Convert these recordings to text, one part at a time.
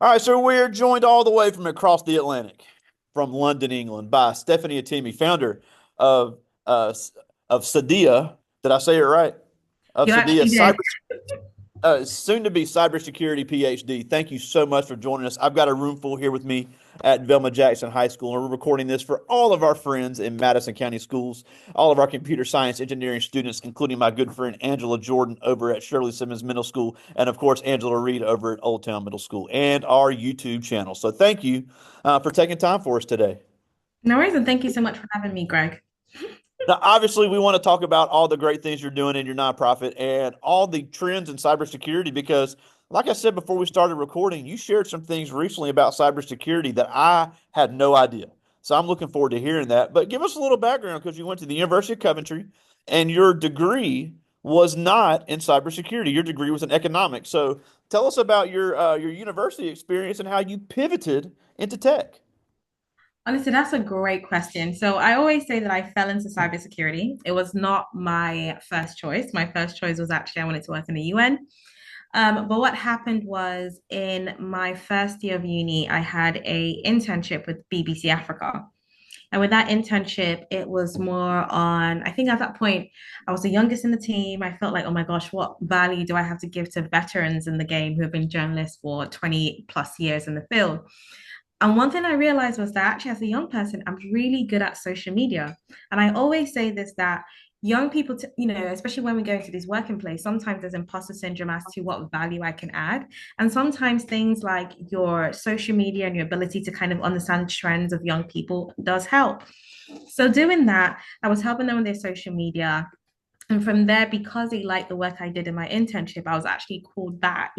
All right, so we're joined all the way from across the Atlantic, from London, England, by Stephanie Itimi, founder of uh, of Seidea. Did I say it right? Of You Seidea actually did. soon to be cybersecurity PhD. Thank you so much for joining us. I've got a room full here with me at Velma Jackson High School, and we're recording this for all of our friends in Madison County schools, all of our computer science engineering students, including my good friend Angela Jordan over at Shirley Simmons Middle School, and of course Angela Reed over at Old Town Middle School, and our YouTube channel. So thank you for taking time for us today. No worries, and thank you so much for having me, Greg. Now, obviously, we want to talk about all the great things you're doing in your nonprofit and all the trends in cybersecurity because, like I said before we started recording, you shared some things recently about cybersecurity that I had no idea. So I'm looking forward to hearing that. But give us a little background because you went to the University of Coventry and your degree was not in cybersecurity. Your degree was in economics. So tell us about your university experience and how you pivoted into tech. Honestly, that's a great question. So I always say that I fell into cybersecurity. It was not my first choice. My first choice was actually I wanted to work in the UN. But what happened was in my first year of uni, I had a internship with BBC Africa. And with that internship, it was more on, I think at that point, I was the youngest in the team. I felt like, oh my gosh, what value do I have to give to veterans in the game who have been journalists for 20 plus years in the field? And one thing I realized was that actually, as a young person, I'm really good at social media. And I always say this that young people, especially when we go into this working place, sometimes there's imposter syndrome as to what value I can add. And sometimes things like your social media and your ability to kind of understand trends of young people does help. So, doing that, I was helping them with their social media. And from there, because they liked the work I did in my internship, I was actually called back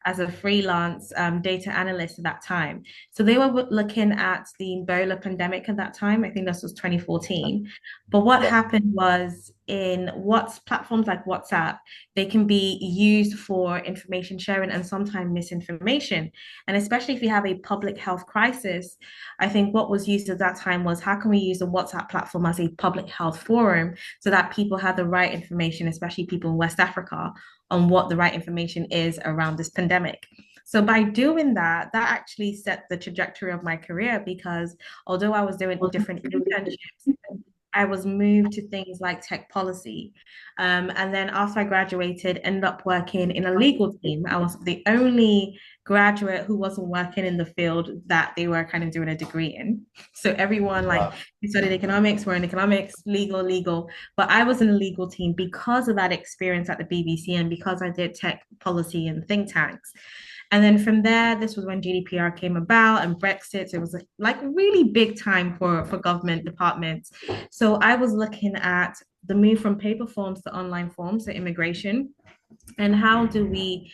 as a freelance data analyst at that time. So they were looking at the Ebola pandemic at that time. I think this was 2014. But what Yeah. happened was in what's platforms like WhatsApp, they can be used for information sharing and sometimes misinformation. And especially if you have a public health crisis, I think what was used at that time was how can we use the WhatsApp platform as a public health forum so that people have the right information, especially people in West Africa, on what the right information is around this pandemic. So by doing that, that actually set the trajectory of my career because although I was doing different internships, I was moved to things like tech policy. And then after I graduated, ended up working in a legal team. I was the only graduate who wasn't working in the field that they were kind of doing a degree in. So everyone like Wow. who studied economics were in economics, legal. But I was in a legal team because of that experience at the BBC and because I did tech policy and think tanks. And then from there, this was when GDPR came about and Brexit. So it was like really big time for government departments. So I was looking at the move from paper forms to online forms, so immigration, and how do we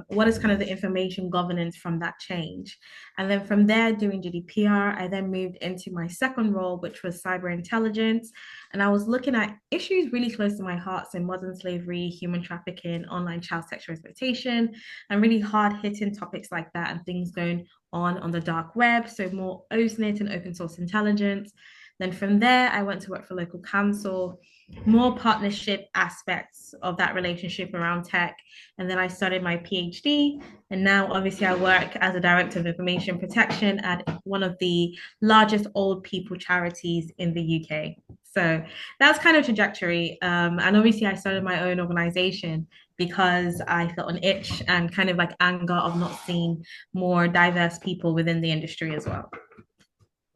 what is kind of the information governance from that change. And then from there, doing GDPR, I then moved into my second role, which was cyber intelligence, and I was looking at issues really close to my heart, so modern slavery, human trafficking, online child sexual exploitation, and really hard hitting topics like that and things going on the dark web, so more OSNIT and open source intelligence. Then from there, I went to work for local council, more partnership aspects of that relationship around tech. And then I started my PhD. And now, obviously, I work as a director of information protection at one of the largest old people charities in the UK. So that's kind of trajectory. And obviously, I started my own organization because I felt an itch and kind of like anger of not seeing more diverse people within the industry as well.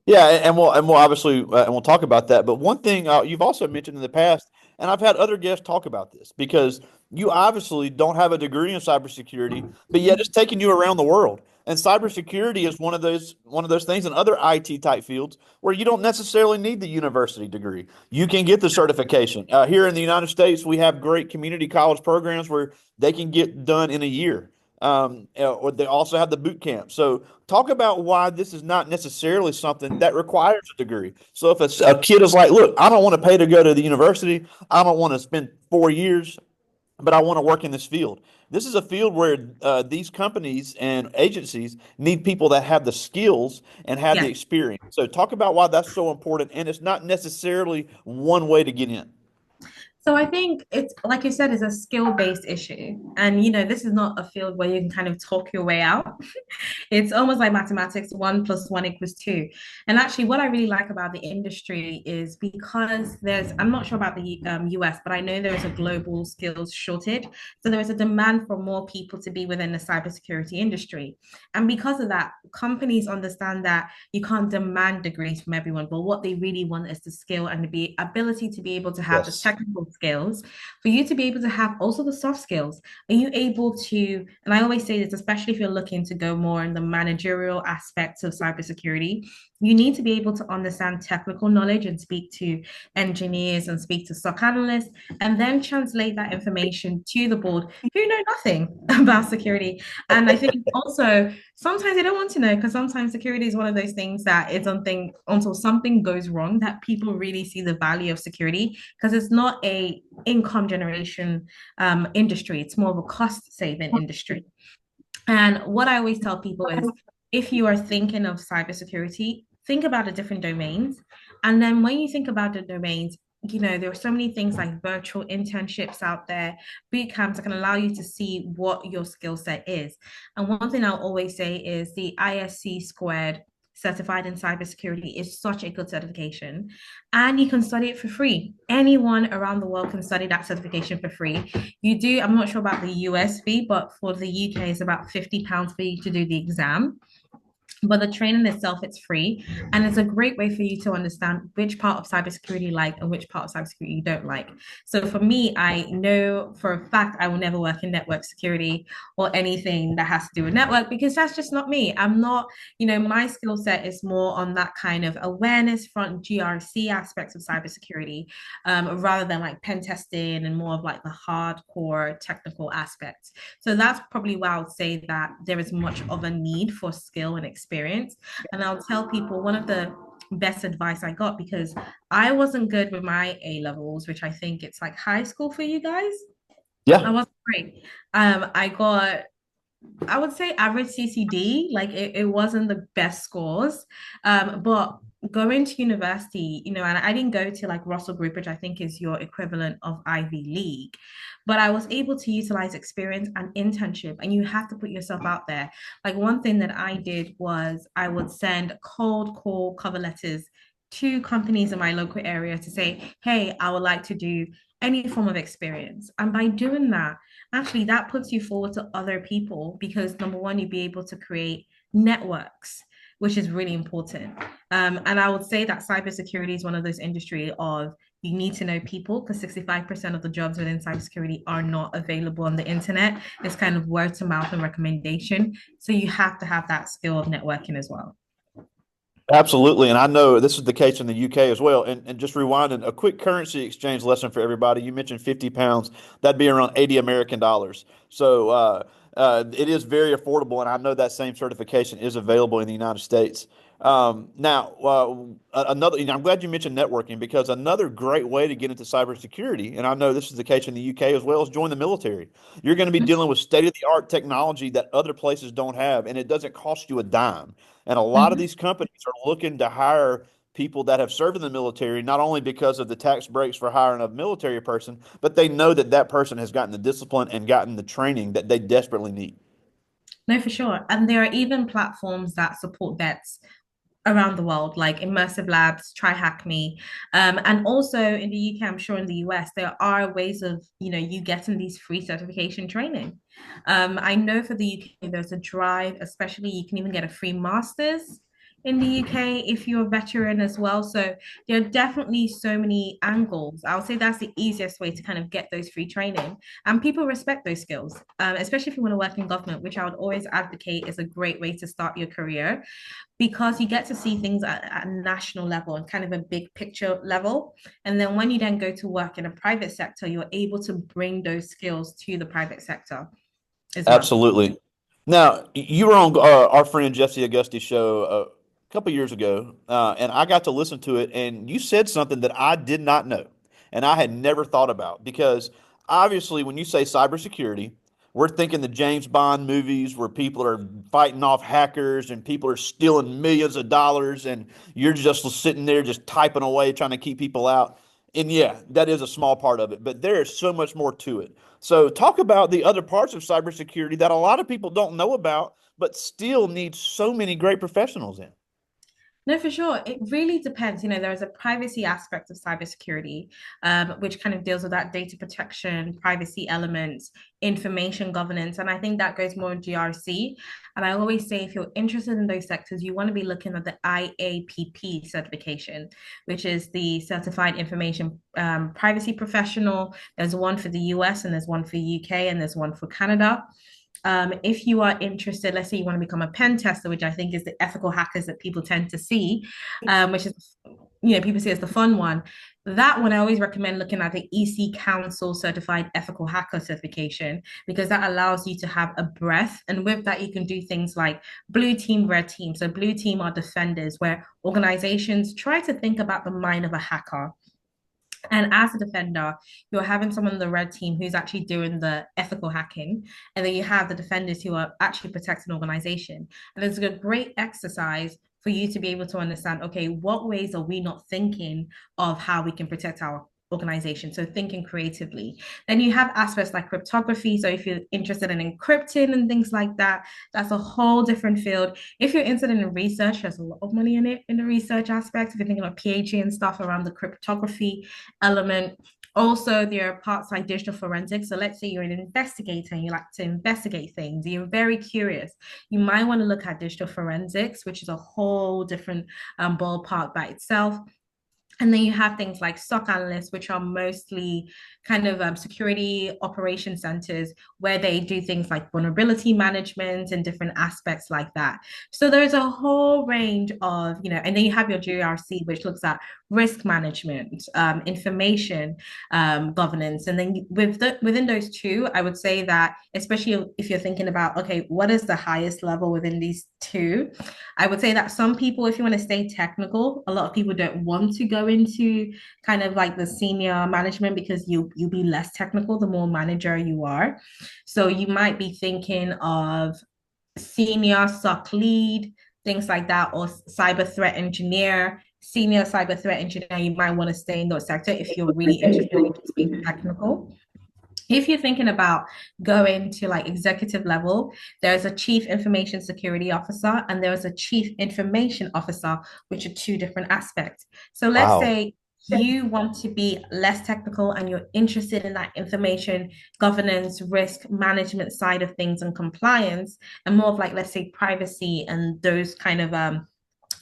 Yeah, and we'll obviously and we'll talk about that. But one thing you've also mentioned in the past, and I've had other guests talk about this because you obviously don't have a degree in cybersecurity, but yet it's taking you around the world. And cybersecurity is one of those things in other IT type fields where you don't necessarily need the university degree. You can get the certification. Here in the United States, we have great community college programs where they can get done in a year. Or they also have the boot camp. So talk about why this is not necessarily something that requires a degree. So if a kid is like, look, I don't want to pay to go to the university, I don't want to spend 4 years, but I want to work in this field. This is a field where these companies and agencies need people that have the skills and have the Yeah. experience. So talk about why that's so important, and it's not necessarily one way to get in. So I think it's like you said, it's a skill-based issue. And this is not a field where you can kind of talk your way out. It's almost like mathematics, 1 + 1 = 2. And actually, what I really like about the industry is because I'm not sure about the US, but I know there's a global skills shortage. So there is a demand for more people to be within the cybersecurity industry. And because of that, companies understand that you can't demand degrees from everyone, but what they really want is the skill and the ability to be able to have the Yes. technical skills, for you to be able to have also the soft skills. Are you able to, and I always say this, especially if you're looking to go more in the managerial aspects of cybersecurity, you need to be able to understand technical knowledge and speak to engineers and speak to stock analysts, and then translate that information to the board who know nothing about security. And I think also sometimes they don't want to know, because sometimes security is one of those things that is something until something goes wrong that people really see the value of security, because it's not a income generation industry. It's more of a cost saving industry. And what I always tell people is, if you are thinking of cybersecurity, think about the different domains. And then when you think about the domains, there are so many things like virtual internships out there, boot camps that can allow you to see what your skill set is. And one thing I'll always say is the ISC squared certified in cybersecurity is such a good certification, and you can study it for free. Anyone around the world can study that certification for free. I'm not sure about the US fee, but for the UK, it's about £50 for you to do the exam. But the training itself, it's free. And it's a great way for you to understand which part of cybersecurity you like and which part of cybersecurity you don't like. So for me, I know for a fact I will never work in network security or anything that has to do with network, because that's just not me. I'm not, my skill set is more on that kind of awareness front, GRC aspects of cybersecurity, rather than like pen testing and more of like the hardcore technical aspects. So that's probably why I would say that there is much of a need for skill and experience. And I'll tell people one of the best advice I got, because I wasn't good with my A levels, which I think it's like high school for you guys. I Yeah. wasn't great. I got, I would say, average CCD. Like it wasn't the best scores. But going to university, and I didn't go to like Russell Group, which I think is your equivalent of Ivy League, but I was able to utilize experience and internship, and you have to put yourself out there. Like one thing that I did was I would send cold call cover letters to companies in my local area to say, hey, I would like to do any form of experience. And by doing that, actually that puts you forward to other people, because number one, you'd be able to create networks, which is really important. And I would say that cybersecurity is one of those industries of, you need to know people, because 65% of the jobs within cybersecurity are not available on the internet. It's kind of word to mouth and recommendation. So you have to have that skill of networking as well. Absolutely. And I know this is the case in the UK as well. And just rewinding a quick currency exchange lesson for everybody. You mentioned £50. That'd be around 80 American dollars. So it is very affordable. And I know that same certification is available in the United States. Now, I'm glad you mentioned networking, because another great way to get into cybersecurity, and I know this is the case in the UK as well, is join the military. You're going to be dealing with state of the art technology that other places don't have, and it doesn't cost you a dime. And a lot of Mhm. these companies are looking to hire people that have served in the military, not only because of the tax breaks for hiring a military person, but they know that that person has gotten the discipline and gotten the training that they desperately need. No, for sure. And there are even platforms that support vets around the world, like Immersive Labs, Try Hack Me. And also in the UK, I'm sure in the US, there are ways of, you getting these free certification training. I know for the UK, there's a drive, especially you can even get a free master's in the UK if you're a veteran as well. So there are definitely so many angles. I would say that's the easiest way to kind of get those free training. And people respect those skills, especially if you want to work in government, which I would always advocate is a great way to start your career, because you get to see things at a national level and kind of a big picture level. And then when you then go to work in a private sector, you're able to bring those skills to the private sector as well. Absolutely. Now, you were on our friend Jesse Augusti's show a couple years ago, and I got to listen to it, and you said something that I did not know, and I had never thought about, because obviously, when you say cybersecurity, we're thinking the James Bond movies where people are fighting off hackers and people are stealing millions of dollars, and you're just sitting there just typing away trying to keep people out. And yeah, that is a small part of it, but there is so much more to it. So talk about the other parts of cybersecurity that a lot of people don't know about, but still need so many great professionals in. No, for sure. It really depends. There is a privacy aspect of cybersecurity, which kind of deals with that data protection, privacy elements, information governance. And I think that goes more GRC. And I always say if you're interested in those sectors, you want to be looking at the IAPP certification, which is the Certified Information Privacy Professional. There's one for the US and there's one for UK and there's one for Canada. If you are interested, let's say you want to become a pen tester, which I think is the ethical hackers that people tend to see, which is, people see as the fun one. That one, I always recommend looking at the EC Council Certified Ethical Hacker certification because that allows you to have a breadth. And with that, you can do things like blue team, red team. So, blue team are defenders, where organizations try to think about the mind of a hacker. And as a defender, you're having someone on the red team who's actually doing the ethical hacking. And then you have the defenders who are actually protecting the organization. And it's a great exercise for you to be able to understand, okay, what ways are we not thinking of how we can protect our organization? So thinking creatively. Then you have aspects like cryptography. So if you're interested in encrypting and things like that, that's a whole different field. If you're interested in research, there's a lot of money in it in the research aspect. If you're thinking of PhD and stuff around the cryptography element. Also, there are parts like digital forensics. So let's say you're an investigator and you like to investigate things, you're very curious. You might want to look at digital forensics, which is a whole different ballpark by itself. And then you have things like SOC analysts, which are mostly kind of security operation centers where they do things like vulnerability management and different aspects like that. So there's a whole range of, and then you have your GRC, which looks at risk management, information governance. And then within those two, I would say that, especially if you're thinking about, okay, what is the highest level within these two? I would say that some people, if you want to stay technical, a lot of people don't want to go into kind of like the senior management because you'll be less technical the more manager you are. So you might be thinking of senior SOC lead, things like that, or cyber threat engineer, senior cyber threat engineer. You might want to stay in that sector if you're really interested in just being technical. If you're thinking about going to like executive level, there's a chief information security officer and there's a chief information officer, which are two different aspects. So let's Wow. say you want to be less technical and you're interested in that information governance, risk management side of things and compliance, and more of like, let's say, privacy and those kind of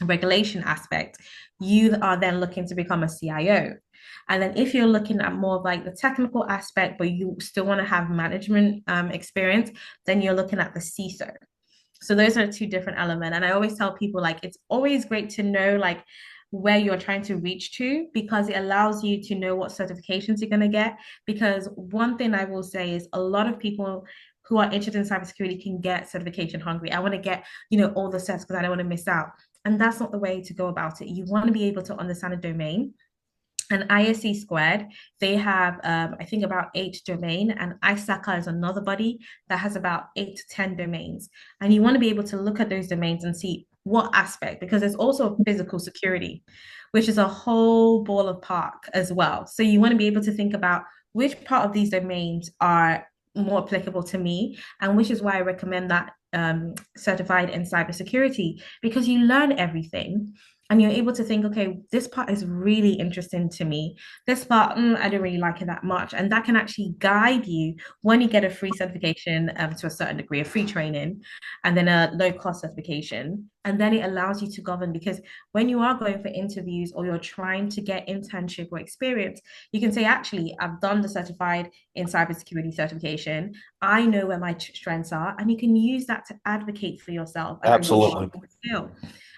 regulation aspect, you are then looking to become a CIO. And then if you're looking at more of like the technical aspect, but you still want to have management experience, then you're looking at the CISO. So those are two different elements. And I always tell people like it's always great to know like where you're trying to reach to because it allows you to know what certifications you're going to get. Because one thing I will say is a lot of people who are interested in cybersecurity can get certification hungry. I want to get, all the certs because I don't want to miss out. And that's not the way to go about it. You want to be able to understand a domain. And ISC squared, they have, I think, about 8 domain, and ISACA is another body that has about 8 to 10 domains. And you want to be able to look at those domains and see what aspect, because there's also physical security, which is a whole ball of park as well. So you want to be able to think about which part of these domains are more applicable to me, and which is why I recommend that certified in cybersecurity because you learn everything and you're able to think, okay, this part is really interesting to me. This part, I don't really like it that much. And that can actually guide you when you get a free certification to a certain degree, a free training, and then a low cost certification. And then it allows you to govern because when you are going for interviews or you're trying to get internship or experience, you can say, actually, I've done the certified in cybersecurity certification. I know where my strengths are, and you can use that to advocate for yourself and for your Absolutely. skill.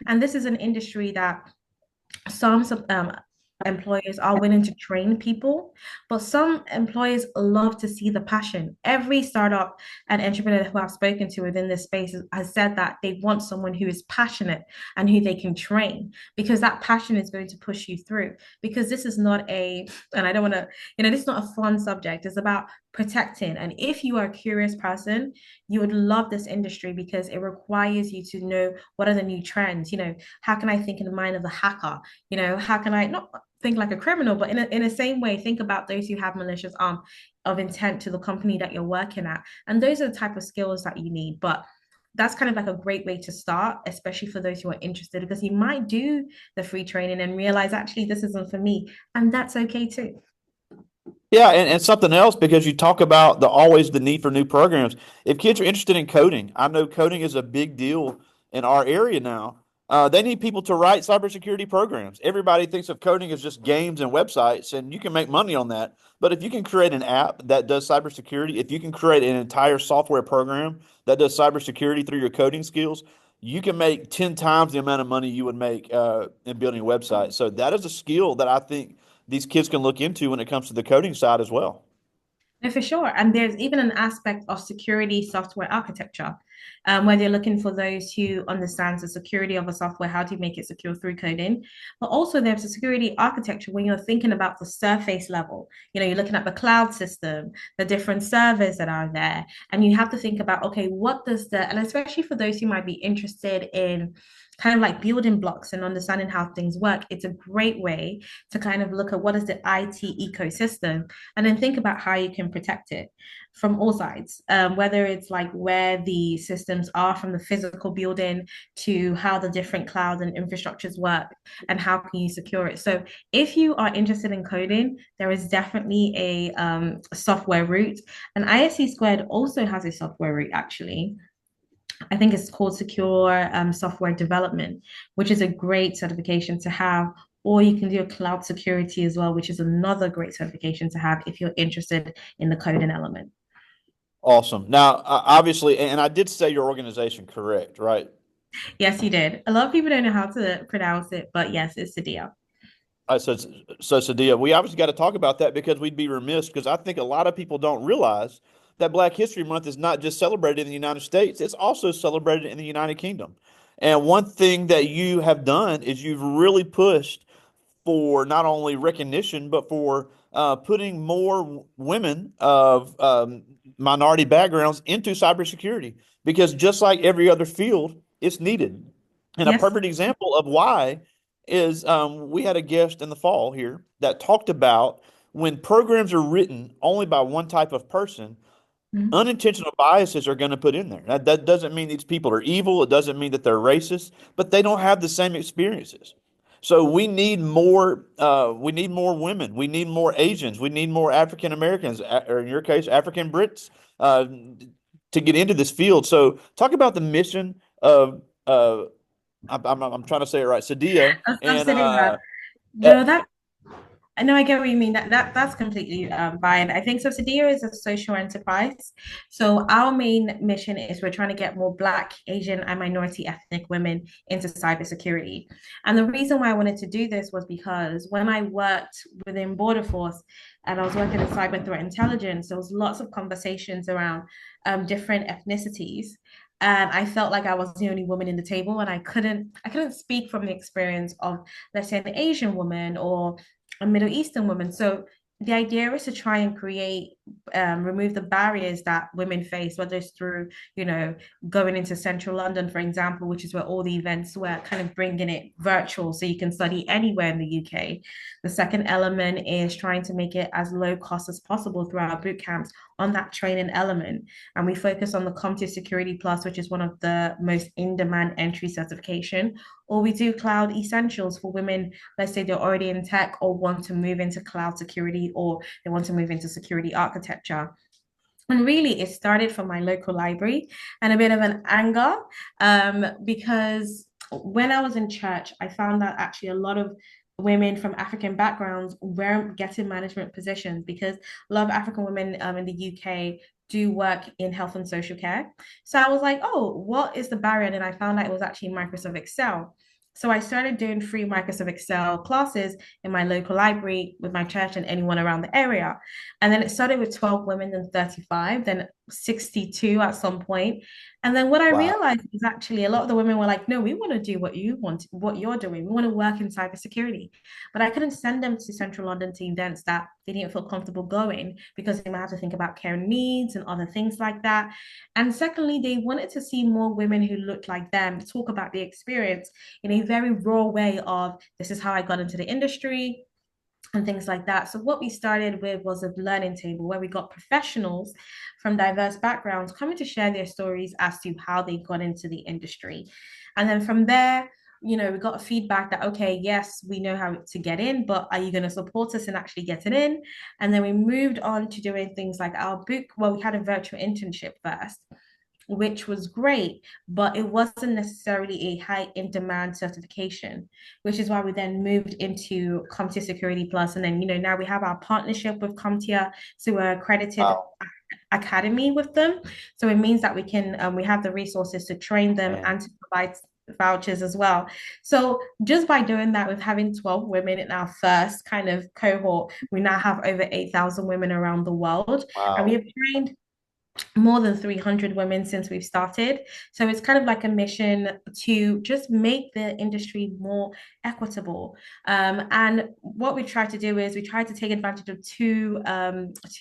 And this is an industry that some employers are willing to train people, but some employers love to see the passion. Every startup and entrepreneur who I've spoken to within this space has said that they want someone who is passionate and who they can train because that passion is going to push you through. Because this is not and I don't want to, this is not a fun subject. It's about protecting. And if you are a curious person, you would love this industry because it requires you to know what are the new trends. How can I think in the mind of the hacker? How can I not think like a criminal, but in the same way, think about those who have malicious of intent to the company that you're working at. And those are the type of skills that you need. But that's kind of like a great way to start, especially for those who are interested, because you might do the free training and realize actually this isn't for me. And that's okay too. Yeah, and something else because you talk about the always the need for new programs. If kids are interested in coding, I know coding is a big deal in our area now. They need people to write cybersecurity programs. Everybody thinks of coding as just games and websites, and you can make money on that. But if you can create an app that does cybersecurity, if you can create an entire software program that does cybersecurity through your coding skills, you can make 10 times the amount of money you would make in building a website. So that is a skill that I think these kids can look into when it comes to the coding side as well. No, for sure. And there's even an aspect of security software architecture, where they're looking for those who understands the security of a software, how to make it secure through coding. But also there's a security architecture when you're thinking about the surface level. You're looking at the cloud system, the different servers that are there, and you have to think about, okay, what does and especially for those who might be interested in kind of like building blocks and understanding how things work, it's a great way to kind of look at what is the IT ecosystem and then think about how you can protect it from all sides, whether it's like where the systems are from the physical building to how the different clouds and infrastructures work and how can you secure it. So if you are interested in coding, there is definitely a software route, and ISC Squared also has a software route actually. I think it's called Secure Software Development, which is a great certification to have. Or you can do a cloud security as well, which is another great certification to have if you're interested in the coding element. Awesome. Now, obviously, and I did say your organization correct, right? Yes, you did. A lot of people don't know how to pronounce it, but yes, it's Seidea. So, Sadia, we obviously got to talk about that because we'd be remiss because I think a lot of people don't realize that Black History Month is not just celebrated in the United States, it's also celebrated in the United Kingdom. And one thing that you have done is you've really pushed for not only recognition, but for putting more women of minority backgrounds into cybersecurity. Because just like every other field, it's needed. And a Yes. perfect example of why is we had a guest in the fall here that talked about when programs are written only by one type of person, Mhm. unintentional biases are going to put in there. That doesn't mean these people are evil. It doesn't mean that they're racist, but they don't have the same experiences. So we need more. We need more women. We need more Asians. We need more African Americans, or in your case, African Brits, to get into this field. So talk about the mission of. I'm trying to say it right. Sadia Of and Seidea. uh, No, that I know I get what you mean. That's completely fine. I think so. Seidea is a social enterprise. So our main mission is we're trying to get more Black, Asian, and minority ethnic women into cybersecurity. And the reason why I wanted to do this was because when I worked within Border Force and I was working in cyber threat intelligence, there was lots of conversations around different ethnicities. And I felt like I was the only woman in the table, and I couldn't speak from the experience of, let's say, an Asian woman or a Middle Eastern woman. So the idea is to try and remove the barriers that women face, whether it's through, going into central London, for example, which is where all the events were, kind of bringing it virtual so you can study anywhere in the UK. The second element is trying to make it as low cost as possible through our boot camps on that training element. And we focus on the CompTIA Security Plus, which is one of the most in-demand entry certification. Or we do cloud essentials for women, let's say they're already in tech or want to move into cloud security or they want to move into security architecture. And really, it started from my local library and a bit of an anger because when I was in church, I found that actually a lot of women from African backgrounds weren't getting management positions because a lot of African women in the UK do work in health and social care. So I was like, oh, what is the barrier? And I found out it was actually Microsoft Excel. So I started doing free Microsoft Excel classes in my local library with my church and anyone around the area. And then it started with 12 women, then 35, then 62 at some point. And then what I wow. realized is actually a lot of the women were like, no, we want to do what you want, what you're doing. We want to work in cybersecurity. But I couldn't send them to Central London to events that they didn't feel comfortable going because they might have to think about care needs and other things like that. And secondly, they wanted to see more women who looked like them talk about the experience in a very raw way of this is how I got into the industry, and things like that. So what we started with was a learning table where we got professionals from diverse backgrounds coming to share their stories as to how they got into the industry. And then from there, we got feedback that, okay, yes, we know how to get in, but are you going to support us in actually getting in? And then we moved on to doing things like our book. Well, we had a virtual internship first, which was great, but it wasn't necessarily a high in demand certification, which is why we then moved into CompTIA Security Plus. And then, now we have our partnership with CompTIA. So we're accredited Wow, academy with them. So it means that we have the resources to train them man. and to provide vouchers as well. So just by doing that, with having 12 women in our first kind of cohort, we now have over 8,000 women around the world. And we Wow. have trained more than 300 women since we've started. So it's kind of like a mission to just make the industry more equitable. And what we try to do is we try to take advantage of 2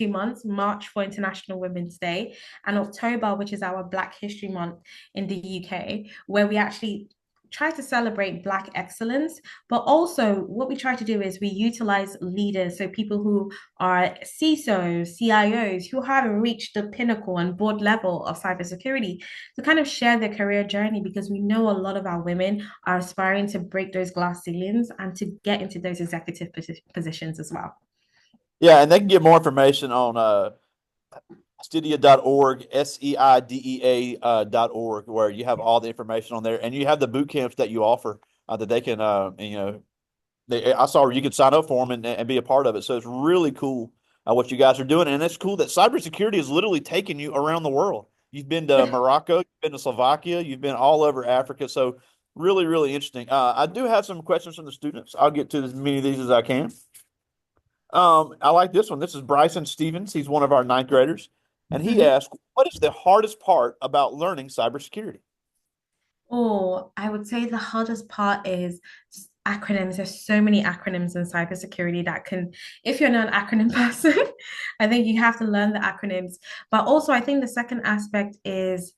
months, March for International Women's Day, and October, which is our Black History Month in the UK, where we actually try to celebrate Black excellence, but also what we try to do is we utilize leaders, so people who are CISOs, CIOs who haven't reached the pinnacle and board level of cybersecurity to kind of share their career journey, because we know a lot of our women are aspiring to break those glass ceilings and to get into those executive positions as well. Yeah, and they can get more information on Seidea.org, Seidea .org, where you have all the information on there, and you have the boot camps that you offer that they can, I saw where you could sign up for them and be a part of it. So it's really cool what you guys are doing, and it's cool that cybersecurity is literally taking you around the world. You've been to Morocco, you've been to Slovakia, you've been all over Africa. So really, really interesting. I do have some questions from the students. I'll get to as many of these as I can. I like this one. This is Bryson Stevens. He's one of our ninth graders. And he Mhm. asked, what is the hardest part about learning cybersecurity? Oh, I would say the hardest part is just acronyms. There's so many acronyms in cybersecurity that can, if you're not an acronym person, I think you have to learn the acronyms. But also, I think the second aspect is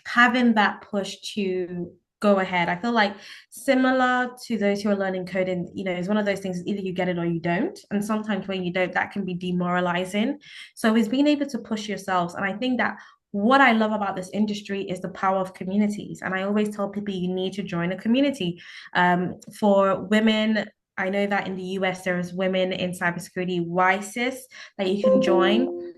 having that push to go ahead. I feel like similar to those who are learning coding, it's one of those things, either you get it or you don't. And sometimes when you don't, that can be demoralizing. So it's being able to push yourselves. And I think that what I love about this industry is the power of communities. And I always tell people you need to join a community. For women, I know that in the US, there is Women in Cybersecurity YSIS that you can join.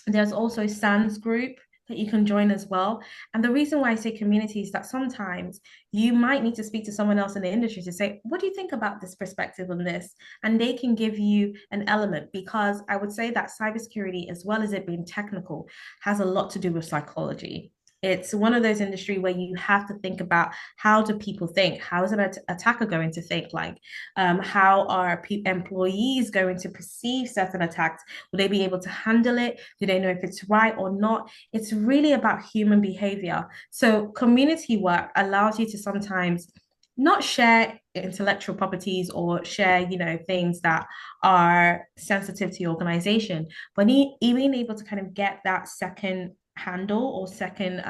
There's also SANS group that you can join as well. And the reason why I say community is that sometimes you might need to speak to someone else in the industry to say, what do you think about this perspective on this? And they can give you an element, because I would say that cybersecurity, as well as it being technical, has a lot to do with psychology. It's one of those industry where you have to think about, how do people think? How is an attacker going to think? Like, how are employees going to perceive certain attacks? Will they be able to handle it? Do they know if it's right or not? It's really about human behavior. So community work allows you to sometimes not share intellectual properties or share, things that are sensitive to your organization, but being able to kind of get that second handle or second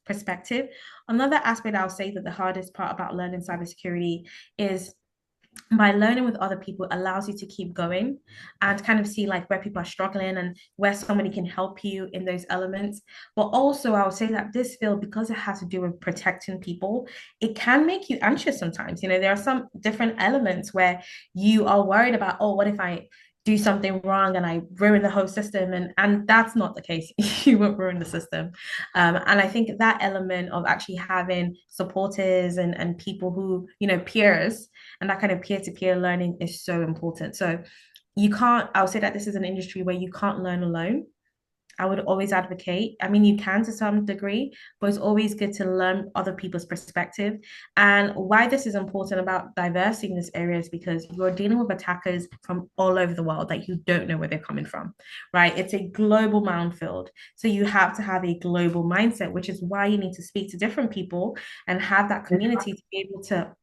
perspective. Another aspect I'll say that the hardest part about learning cybersecurity is, by learning with other people, allows you to keep going and kind of see like where people are struggling and where somebody can help you in those elements. But also, I would say that this field, because it has to do with protecting people, it can make you anxious sometimes. There are some different elements where you are worried about, oh, what if I do something wrong and I ruin the whole system? And that's not the case. You won't ruin the system. And I think that element of actually having supporters and people who, peers, and that kind of peer-to-peer learning is so important. So I'll say that this is an industry where you can't learn alone. I would always advocate. I mean, you can to some degree, but it's always good to learn other people's perspective. And why this is important about diversity in this area is because you're dealing with attackers from all over the world that you don't know where they're coming from, right? It's a global minefield. So you have to have a global mindset, which is why you need to speak to different people and have that community to be able to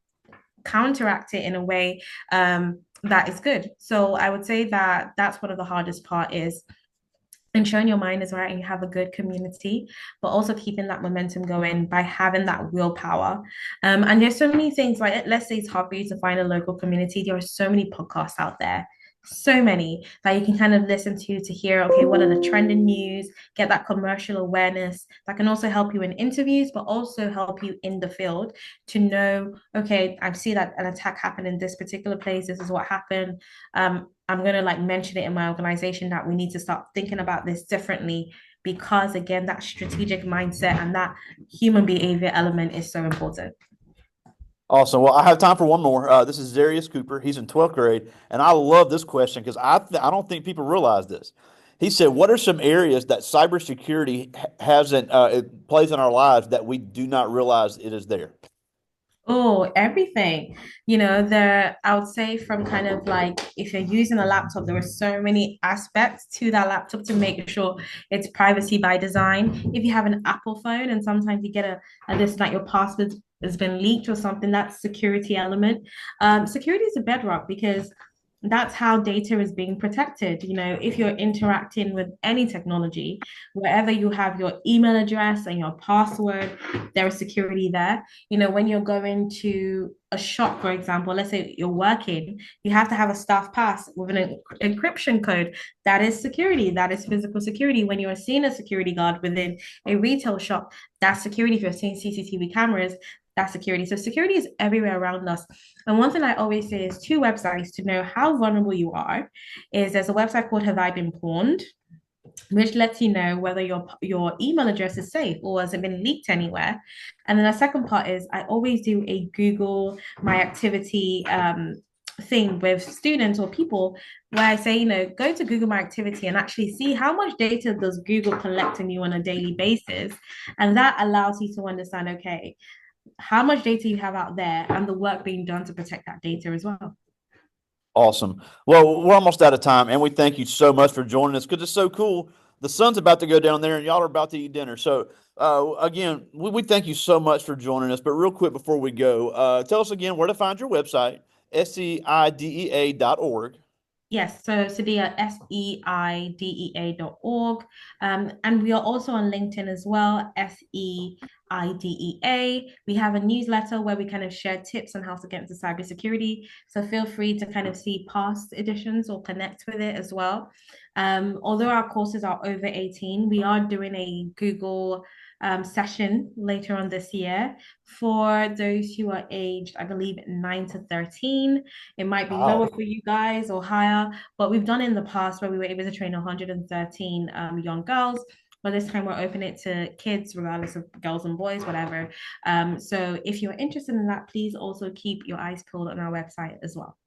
counteract it in a way that is good. So I would say that that's one of the hardest part is ensuring your mind is right and you have a good community, but also keeping that momentum going by having that willpower. And there's so many things, like, let's say it's hard for you to find a local community. There are so many podcasts out there So many that you can kind of listen to hear, okay, what are the trending news, get that commercial awareness that can also help you in interviews, but also help you in the field to know, okay, I see that an attack happened in this particular place. This is what happened. I'm going to like mention it in my organization that we need to start thinking about this differently because, again, that strategic mindset and that human behavior element is so important. Awesome. Well, I have time for one more. This is Zarius Cooper. He's in 12th grade, and I love this question because I don't think people realize this. He said, "What are some areas that cybersecurity hasn't it plays in our lives that we do not realize it is there?" Oh, everything. I would say from kind of like if you're using a laptop, there are so many aspects to that laptop to make sure it's privacy by design. If you have an Apple phone and sometimes you get a this like your password has been leaked or something, that's security element. Security is a bedrock because that's how data is being protected. If you're interacting with any technology, wherever you have your email address and your password, there is security there. When you're going to a shop, for example, let's say you're working, you have to have a staff pass with an encryption code. That is security. That is physical security. When you're seeing a security guard within a retail shop, that's security. If you're seeing CCTV cameras, that's security. So security is everywhere around us. And one thing I always say is two websites to know how vulnerable you are is there's a website called Have I Been Pawned, which lets you know whether your email address is safe or has it been leaked anywhere. And then the second part is I always do a Google My Activity thing with students or people where I say, go to Google My Activity and actually see how much data does Google collect on you on a daily basis. And that allows you to understand, okay, how much data you have out there and the work being done to protect that data as well. Awesome. Well, we're almost out of time, and we thank you so much for joining us because it's so cool. The sun's about to go down there, and y'all are about to eat dinner. So, again, we thank you so much for joining us. But real quick before we go, tell us again where to find your website, seidea.org. Yes, so Seidea, seidea.org. And we are also on LinkedIn as well, SEIDEA. We have a newsletter where we kind of share tips on how to get into cybersecurity. So feel free to kind of see past editions or connect with it as well. Although our courses are over 18, we are doing a Google session later on this year for those who are aged, I believe, 9 to 13. It might be lower Wow. for you guys or higher, but we've done it in the past where we were able to train 113 young girls. But this time we're opening it to kids, regardless of girls and boys, whatever. So if you're interested in that, please also keep your eyes peeled on our website as well.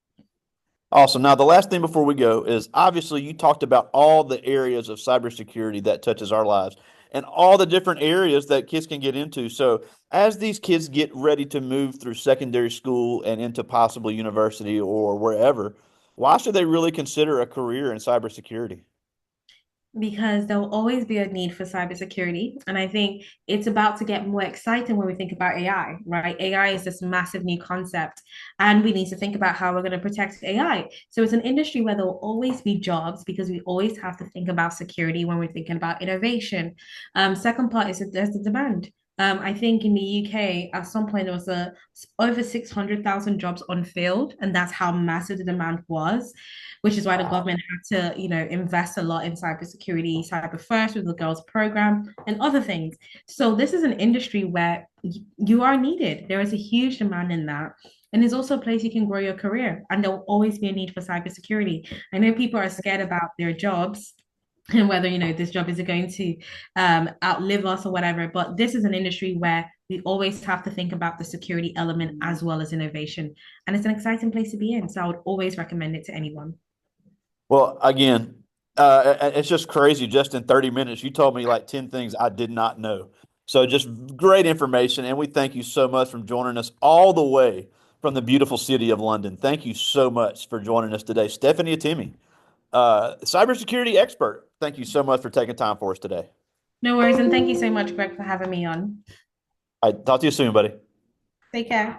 Awesome. Now, the last thing before we go is obviously you talked about all the areas of cybersecurity that touches our lives and all the different areas that kids can get into. So, as these kids get ready to move through secondary school and into possibly university or wherever, why should they really consider a career in cybersecurity? Because there will always be a need for cybersecurity. And I think it's about to get more exciting when we think about AI, right? AI is this massive new concept, and we need to think about how we're going to protect AI. So it's an industry where there will always be jobs because we always have to think about security when we're thinking about innovation. Second part is that there's the demand. I think in the UK, at some point, there was over 600,000 jobs unfilled, and that's how massive the demand was, which is why the Wow. government had to, invest a lot in cybersecurity, cyber first with the girls program and other things. So this is an industry where you are needed. There is a huge demand in that. And there's also a place you can grow your career. And there will always be a need for cybersecurity. I know people are scared about their jobs and whether this job is going to outlive us or whatever, but this is an industry where we always have to think about the security element as well as innovation, and it's an exciting place to be in, so I would always recommend it to anyone. Well, again, it's just crazy. Just in 30 minutes, you told me like 10 things I did not know. So just great information. And we thank you so much for joining us all the way from the beautiful city of London. Thank you so much for joining us today. Stephanie Itimi, cybersecurity expert. Thank you so much for taking time for us today. No worries, and thank you so much, Greg, for having me on. All right, talk to you soon, buddy. Take care.